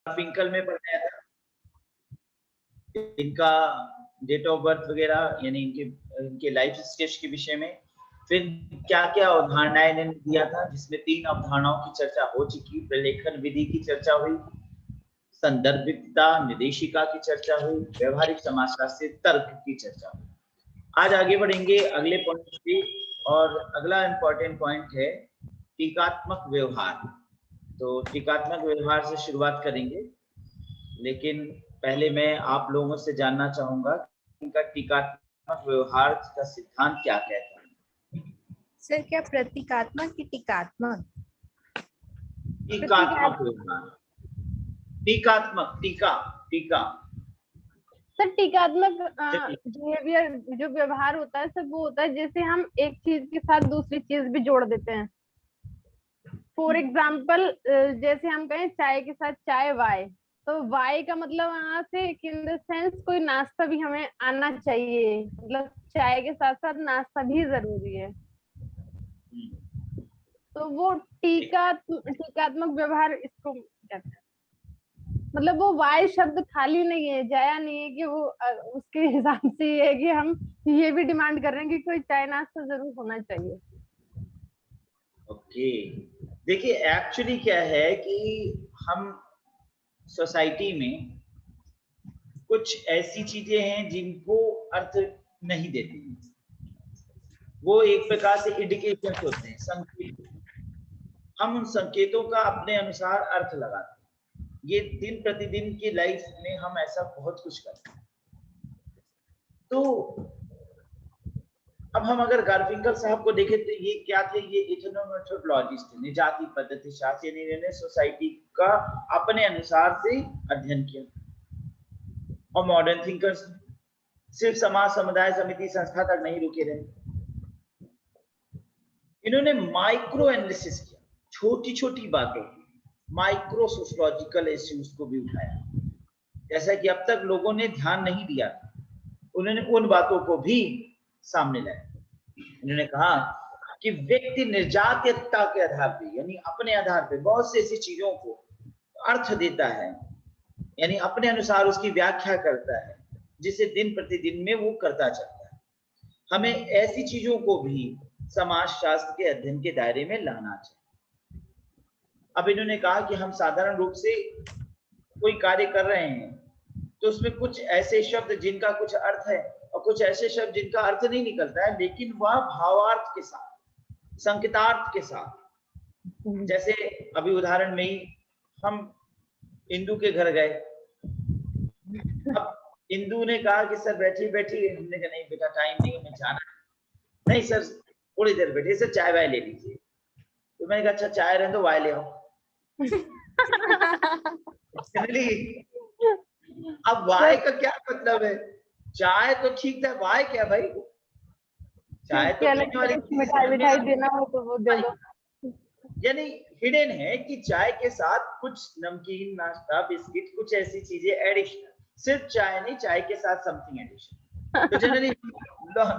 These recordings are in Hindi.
गार्फिंकल में पढ़ाया था, इनका डेट ऑफ बर्थ वगैरह यानी इनके लाइफ स्टेज के विषय में। फिर क्या क्या अवधारणाएं इन्होंने दिया था, जिसमें 3 अवधारणाओं की चर्चा हो चुकी। प्रलेखन विधि की चर्चा हुई, संदर्भिकता निर्देशिका की चर्चा हुई, व्यवहारिक समाजशास्त्र तर्क की चर्चा हुई। आज आगे बढ़ेंगे अगले पॉइंट पे, और अगला इंपॉर्टेंट पॉइंट है टीकात्मक व्यवहार। तो टीकात्मक व्यवहार से शुरुआत करेंगे, लेकिन पहले मैं आप लोगों से जानना चाहूंगा कि इनका टीकात्मक व्यवहार का सिद्धांत क्या कहता है। सर क्या प्रतीकात्मक की टीकात्मक? टीकात्मक व्यवहार, टीकात्मक, टीका टीका सर टीकात्मक बिहेवियर जो व्यवहार होता है सब वो होता है जैसे हम एक चीज के साथ दूसरी चीज भी जोड़ देते हैं। फॉर एग्जाम्पल जैसे हम कहें चाय के साथ चाय वाय, तो वाय का मतलब वहां से इन द सेंस कोई नाश्ता भी हमें आना चाहिए, मतलब चाय के साथ साथ नाश्ता भी जरूरी है। तो वो टीकात्मक व्यवहार इसको कहते हैं। मतलब वो वाय शब्द खाली नहीं है, जाया नहीं है कि वो उसके हिसाब से ये है कि हम ये भी डिमांड कर रहे हैं कि कोई चाय नाश्ता जरूर होना चाहिए। ओके, देखिए एक्चुअली क्या है कि हम सोसाइटी में कुछ ऐसी चीजें हैं जिनको अर्थ नहीं देते हैं। वो एक प्रकार से इंडिकेशन होते हैं, संकेत। हम उन संकेतों का अपने अनुसार अर्थ लगाते हैं। ये दिन प्रतिदिन की लाइफ में हम ऐसा बहुत कुछ करते हैं। तो अब हम अगर गार्फिंकल साहब को देखें तो ये क्या थे, ये इथनोमेथोडोलॉजिस्ट थे, निजाती पद्धति शास्त्री, इन्होंने सोसाइटी का अपने अनुसार से अध्ययन किया। और मॉडर्न थिंकर्स सिर्फ समाज, समुदाय, समिति, संस्था तक नहीं रुके रहे, इन्होंने माइक्रो एनालिसिस किया, छोटी छोटी बातों की, माइक्रो सोशियोलॉजिकल इश्यूज को भी उठाया, जैसा कि अब तक लोगों ने ध्यान नहीं दिया था। उन्होंने उन बातों को भी सामने लाया। उन्होंने कहा कि व्यक्ति निर्जातीयता के आधार पे, यानी अपने आधार पे बहुत सी ऐसी चीजों को अर्थ देता है, यानी अपने अनुसार उसकी व्याख्या करता है, जिसे दिन प्रतिदिन में वो करता चलता है। हमें ऐसी चीजों को भी समाज शास्त्र के अध्ययन के दायरे में लाना चाहिए। अब इन्होंने कहा कि हम साधारण रूप से कोई कार्य कर रहे हैं तो उसमें कुछ ऐसे शब्द जिनका कुछ अर्थ है और कुछ ऐसे शब्द जिनका अर्थ नहीं निकलता है, लेकिन वह भावार्थ के साथ, संकेतार्थ के साथ। जैसे अभी उदाहरण में ही हम इंदु के घर गए, अब इंदु ने कहा कि सर बैठी बैठी, हमने कहा नहीं बेटा टाइम नहीं, हमें जाना है। नहीं सर थोड़ी देर बैठिए, सर चाय वाय ले लीजिए। तो मैंने कहा अच्छा चाय रहने दो, वाय ले आओ। अब वाय का क्या मतलब है? चाय तो ठीक था, वाय क्या भाई? चाय तो पीने वाली मिठाई देना हो तो वो दे दो। यानी हिडन है कि चाय के साथ कुछ नमकीन, नाश्ता, बिस्किट, कुछ ऐसी चीजें एडिशनल, सिर्फ चाय नहीं, चाय के साथ समथिंग एडिशनल। तो जनरली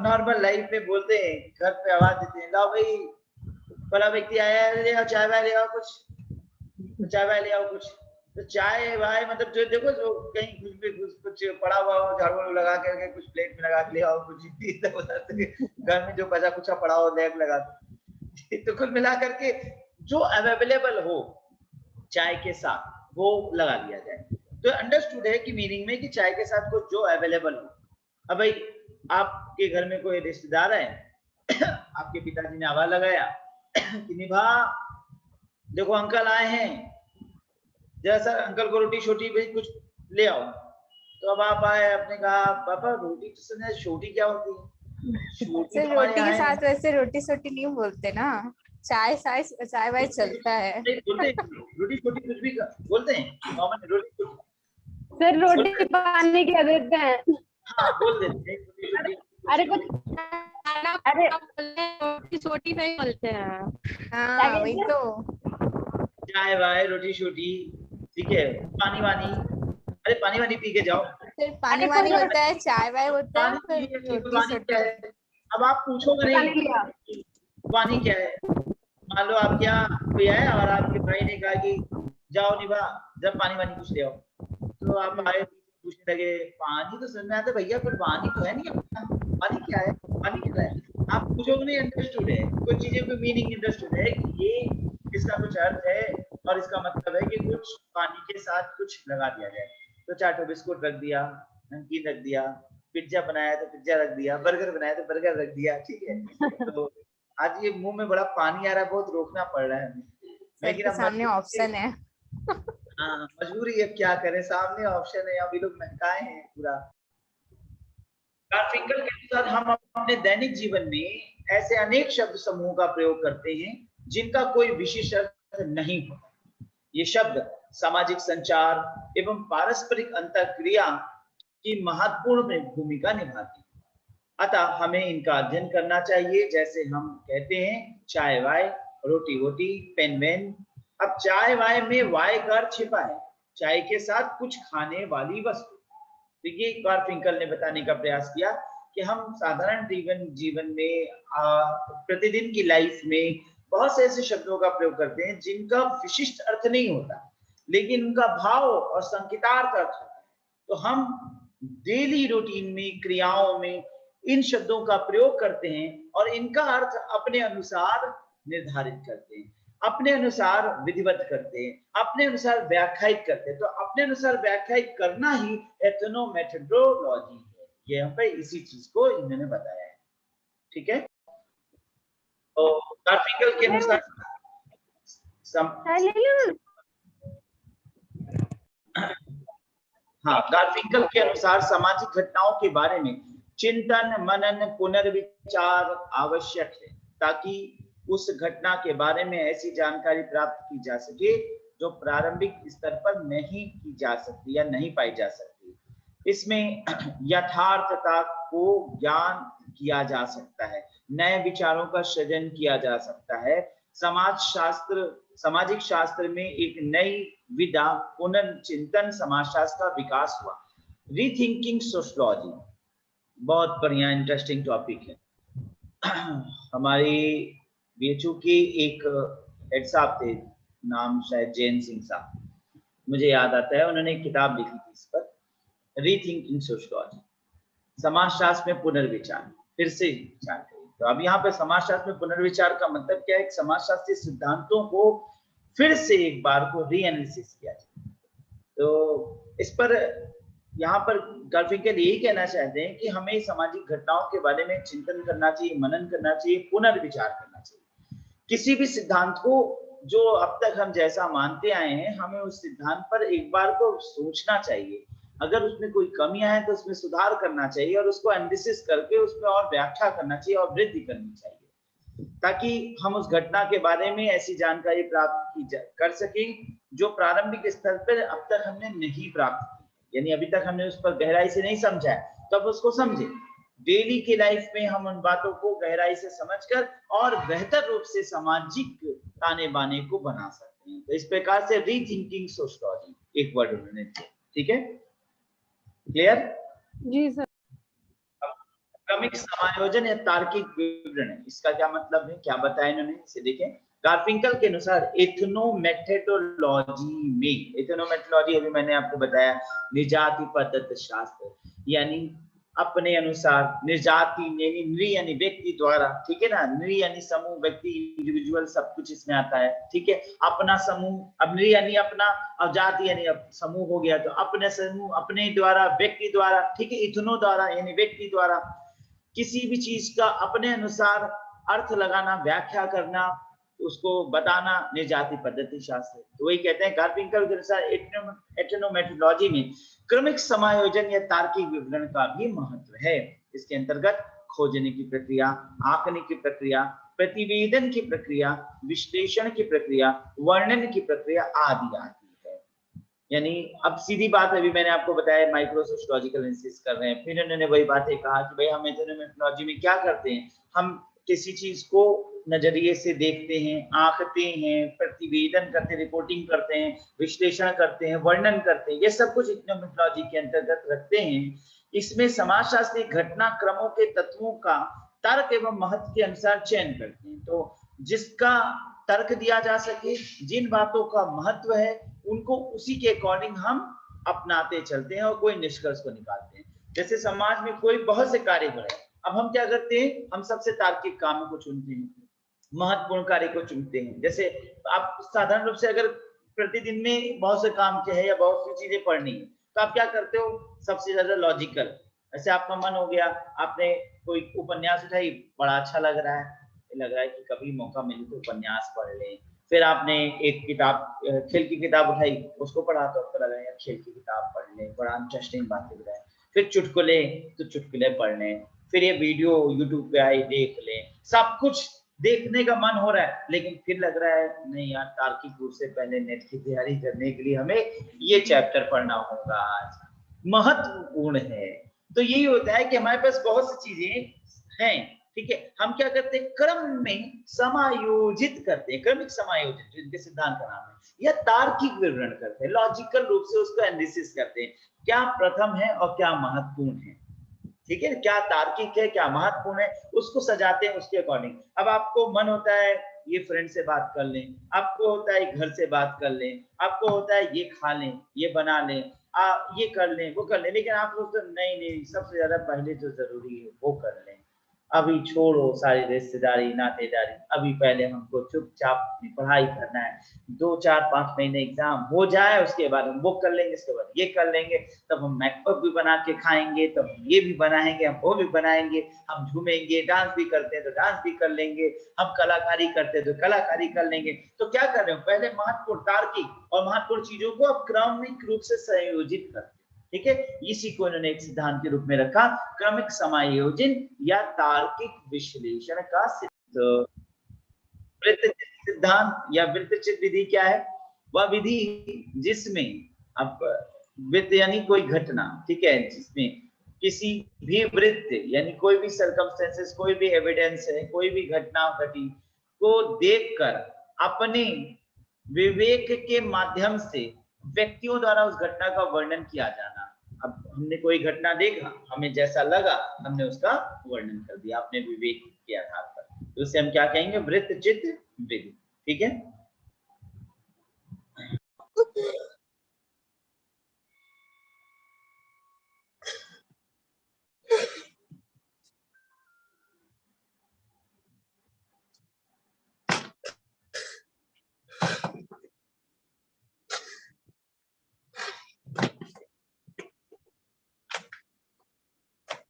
नॉर्मल लाइफ में बोलते हैं, घर पे आवाज देते हैं, लाओ भाई फला व्यक्ति आया है, ले आओ चाय वाय ले आओ कुछ, चाय वाय ले आओ कुछ। तो चाय वाय मतलब जो देखो जो कहीं कुछ भी कुछ पड़ा हुआ हो, झाड़ू लगा के कुछ प्लेट में लगा के ले आओ, कुछ घर में जो बचा कुछ पड़ा हो लैग लगा दो। तो कुल मिला करके जो अवेलेबल हो चाय के साथ वो लगा दिया जाए। तो अंडरस्टूड है कि मीनिंग में कि चाय के साथ को जो अवेलेबल हो। अब भाई आपके घर में कोई रिश्तेदार है, आपके पिताजी ने आवाज लगाया कि निभा देखो अंकल आए हैं, जरा सर अंकल को रोटी छोटी भाई कुछ ले आओ। तो अब आप आए, आपने कहा पापा रोटी तो छोटी क्या होती है? रोटी के साथ वैसे रोटी सोटी नहीं बोलते ना, चाय वाय चलता है। बोलते रोटी छोटी कुछ भी बोलते हैं नॉर्मल रोटी छोटी। सर रोटी पानी क्या देते हैं? हाँ बोल देते हैं। अरे कुछ अरे रोटी छोटी नहीं बोलते हैं। हाँ वही तो, चाय वाय रोटी छोटी, ठीक है, पानी वानी, अरे पानी वानी पी के जाओ। फिर पानी वानी होता है, चाय वाय होता है, फिर रोटी क्या है? अब आप पूछोगे नहीं पानी क्या है। मान लो आपके यहाँ कोई आया और आपके भाई ने कहा कि जाओ निभा जब पानी वानी कुछ ले आओ, तो आप आए पूछने लगे पानी तो समझ में आता भैया, पर पानी तो है नहीं अपना, पानी क्या है, पानी क्या है, आप कुछ नहीं अंडरस्टूड है, कुछ चीजें को मीनिंग अंडरस्टूड है कि ये इसका कुछ अर्थ है और इसका मतलब है कि कुछ पानी के साथ कुछ लगा दिया जाए। तो 4 ठो बिस्कुट रख दिया, नमकीन रख दिया, पिज्जा बनाया तो पिज्जा रख दिया, बर्गर बनाया तो बर्गर रख दिया, ठीक है। तो आज ये मुंह में बड़ा पानी आ रहा है, बहुत रोकना पड़ रहा है हमें, लेकिन सबके सामने ऑप्शन है। हाँ मजबूरी है, क्या करें, सामने ऑप्शन है, अभी लोग महकाए हैं पूरा। गार्फिंकल के अनुसार हम अपने दैनिक जीवन में ऐसे अनेक शब्द समूह का प्रयोग करते हैं जिनका कोई विशेष अर्थ नहीं होता। ये शब्द सामाजिक संचार एवं पारस्परिक अंतरक्रिया की महत्वपूर्ण भूमिका निभाती है। अतः हमें इनका अध्ययन करना चाहिए। जैसे हम कहते हैं चाय वाय, रोटी वोटी, पेन वेन। अब चाय वाय में वाय का अर्थ छिपा है, चाय के साथ कुछ खाने वाली वस्तु। तो ये गार्फिंकल ने बताने का प्रयास किया कि हम साधारण जीवन में प्रतिदिन की लाइफ में बहुत से ऐसे शब्दों का प्रयोग करते हैं जिनका विशिष्ट अर्थ नहीं होता, लेकिन उनका भाव और संकेतार्थ अर्थ होता है। तो हम डेली रूटीन में, क्रियाओं में इन शब्दों का प्रयोग करते हैं और इनका अर्थ अपने अनुसार निर्धारित करते हैं, अपने अनुसार विधिवत करते हैं, अपने अनुसार व्याख्यायित करते हैं। तो अपने अनुसार व्याख्यायित करना ही एथनोमेथोडोलॉजी है। ये यहाँ पे इसी चीज को इन्होंने बताया है, ठीक है। तो गार्फिंकल के अनुसार हाँ, गार्फिंकल के अनुसार सामाजिक घटनाओं के बारे में चिंतन, मनन, पुनर्विचार आवश्यक है ताकि उस घटना के बारे में ऐसी जानकारी प्राप्त की जा सके जो प्रारंभिक स्तर पर नहीं की जा सकती या नहीं पाई जा सकती। इसमें यथार्थता को ज्ञान किया जा सकता है, नए विचारों का सृजन किया जा सकता है। सामाजिक शास्त्र में एक नई विधा पुनर्चिंतन समाजशास्त्र का विकास हुआ। रीथिंकिंग सोशियोलॉजी बहुत बढ़िया इंटरेस्टिंग टॉपिक है। हमारी बीएचयू के एक हेड साहब थे, नाम शायद जैन सिंह साहब, मुझे याद आता है, उन्होंने एक किताब लिखी थी इस पर, रीथिंकिंग सोशियोलॉजी, समाजशास्त्र में पुनर्विचार, फिर से विचार करें। तो अब यहाँ पे समाजशास्त्र में पुनर्विचार का मतलब क्या है? समाजशास्त्रीय सिद्धांतों को फिर से एक बार को रीएनालिसिस किया जाए। तो इस पर यहाँ पर गार्फिंकल यही कहना चाहते हैं कि हमें सामाजिक घटनाओं के बारे में चिंतन करना चाहिए, मनन करना चाहिए, पुनर्विचार करना चाहिए। किसी भी सिद्धांत को जो अब तक हम जैसा मानते आए हैं, हमें उस सिद्धांत पर एक बार को सोचना चाहिए। अगर उसमें कोई कमियां हैं तो उसमें सुधार करना चाहिए और उसको एनालिसिस करके उसमें और व्याख्या करना चाहिए और वृद्धि करनी चाहिए, ताकि हम उस घटना के बारे में ऐसी जानकारी प्राप्त कर सकें जो प्रारंभिक स्तर पर अब तक हमने नहीं प्राप्त की, यानी अभी तक हमने उस पर गहराई से नहीं समझा है, तब उसको समझे। डेली की लाइफ में हम उन बातों को गहराई से समझकर और बेहतर रूप से सामाजिक ताने बाने को बना सकते हैं। तो इस प्रकार से रीथिंकिंग सोशियोलॉजी एक वर्ड उन्होंने दिया, ठीक है, क्लियर? जी सर। क्रमिक समायोजन या तार्किक विवरण, इसका क्या मतलब है, क्या बताया इन्होंने, इसे देखें। गार्फिंकल के अनुसार एथनोमेथोडोलॉजी में, एथनोमेथोडोलॉजी अभी मैंने आपको बताया, निर्जाति पद्धति शास्त्र, यानी अपने अनुसार, निर्जाति यानी नृ यानी व्यक्ति द्वारा, ठीक है ना, नृ यानी समूह, व्यक्ति इंडिविजुअल, सब कुछ इसमें आता है, ठीक है। अपना समूह, अब नृ यानी अपना, अब जाति यानी समूह हो गया, तो अपने समूह, अपने द्वारा, व्यक्ति द्वारा, ठीक है, इथनो द्वारा यानी व्यक्ति द्वारा किसी भी चीज का अपने अनुसार अर्थ लगाना, व्याख्या करना, उसको बताना, निर्जाति पद्धति शास्त्र। तो वही कहते हैं गार्फिंकल के अनुसार एथनोमेथोडोलॉजी में क्रमिक समायोजन या तार्किक विवरण का भी महत्व है। इसके अंतर्गत खोजने की प्रक्रिया, आंकने की प्रक्रिया, प्रतिवेदन की प्रक्रिया, विश्लेषण की प्रक्रिया, वर्णन की प्रक्रिया आदि आती है। यानी अब सीधी बात, अभी मैंने आपको बताया माइक्रो सोशियोलॉजिकल एनालिसिस कर रहे हैं, फिर उन्होंने वही बातें कहा कि भाई हम एथनोमेथोडोलॉजी में क्या करते हैं, हम किसी चीज को नजरिए से देखते हैं, आंकते हैं, प्रतिवेदन करते हैं, रिपोर्टिंग करते हैं, विश्लेषण करते हैं, वर्णन करते हैं, ये सब कुछ एथनोमेथोडोलॉजी के अंतर्गत रखते हैं। इसमें समाजशास्त्री घटना क्रमों के तत्वों का तर्क एवं महत्व के अनुसार चयन करते हैं। तो जिसका तर्क दिया जा सके, जिन बातों का महत्व है उनको उसी के अकॉर्डिंग हम अपनाते चलते हैं और कोई निष्कर्ष को निकालते हैं। जैसे समाज में कोई बहुत से कार्य हो रहे हैं, अब हम क्या करते हैं, हम सबसे तार्किक काम को चुनते हैं, महत्वपूर्ण कार्य को चुनते हैं। जैसे आप साधारण रूप से अगर प्रतिदिन में बहुत से काम के हैं या बहुत सी चीजें पढ़नी है, तो आप क्या करते हो, सबसे ज्यादा लॉजिकल। ऐसे आपका मन हो गया, आपने कोई उपन्यास उठाई, बड़ा अच्छा लग रहा है कि कभी मौका मिले तो उपन्यास पढ़ लें। फिर आपने एक किताब, खेल की किताब उठाई, उसको पढ़ा तो आपको लगा यार खेल की किताब पढ़ लें, बड़ा इंटरेस्टिंग बातें बताए। फिर चुटकुले, तो चुटकुले पढ़ लें। फिर ये वीडियो यूट्यूब पे आई, देख लें। सब कुछ देखने का मन हो रहा है, लेकिन फिर लग रहा है नहीं यार, तार्किक रूप से पहले नेट की तैयारी करने के लिए हमें ये चैप्टर पढ़ना होगा, आज महत्वपूर्ण है। तो यही होता है कि हमारे पास बहुत सी चीजें हैं, ठीक है, हम क्या करते हैं, क्रम में समायोजित करते हैं, क्रमिक समायोजित, जिनके सिद्धांत का नाम है, या तार्किक विवरण करते हैं, लॉजिकल रूप से उसको एनालिसिस करते हैं, क्या प्रथम है और क्या महत्वपूर्ण है, ठीक है, क्या तार्किक है क्या महत्वपूर्ण है, उसको सजाते हैं उसके अकॉर्डिंग। अब आपको मन होता है ये फ्रेंड से बात कर लें, आपको होता है घर से बात कर लें, आपको होता है ये खा लें, ये बना लें, ये कर लें, वो कर लें, लेकिन आप सोचते नहीं, सबसे ज्यादा पहले जो जरूरी है वो कर लें, अभी छोड़ो सारी रिश्तेदारी नातेदारी, अभी पहले हमको चुपचाप अपनी पढ़ाई करना है, 2-4-5 महीने एग्जाम हो जाए, उसके बाद हम वो कर लेंगे, उसके बाद ये कर लेंगे, तब हम मैकअप भी बना के खाएंगे, तब हम ये भी बनाएंगे, हम वो भी बनाएंगे, हम झूमेंगे, डांस भी करते हैं तो डांस भी कर लेंगे, हम कलाकारी करते हैं तो कलाकारी कर लेंगे। तो क्या कर रहे हो, पहले महत्वपूर्ण तार्किक और महत्वपूर्ण चीजों को अब क्रमिक रूप से संयोजित करते, ठीक है, इसी को इन्होंने एक सिद्धांत के रूप में रखा, क्रमिक समायोजन या तार्किक विश्लेषण का सिद्धांत। वृत्तचित्र सिद्धांत या वृत्तचित्र विधि क्या है, वह विधि जिसमें अब वृत्त यानी कोई घटना, ठीक है, जिसमें किसी भी वृत्त यानी कोई भी सर्कमस्टेंसेस, कोई भी एविडेंस है, कोई भी घटना घटी को देखकर अपने विवेक के माध्यम से व्यक्तियों द्वारा उस घटना का वर्णन किया जाना। अब हमने कोई घटना देखा, हमें जैसा लगा हमने उसका वर्णन कर दिया अपने विवेक के आधार पर, तो उसे हम क्या कहेंगे, वृत्तचित्र विधि, ठीक है।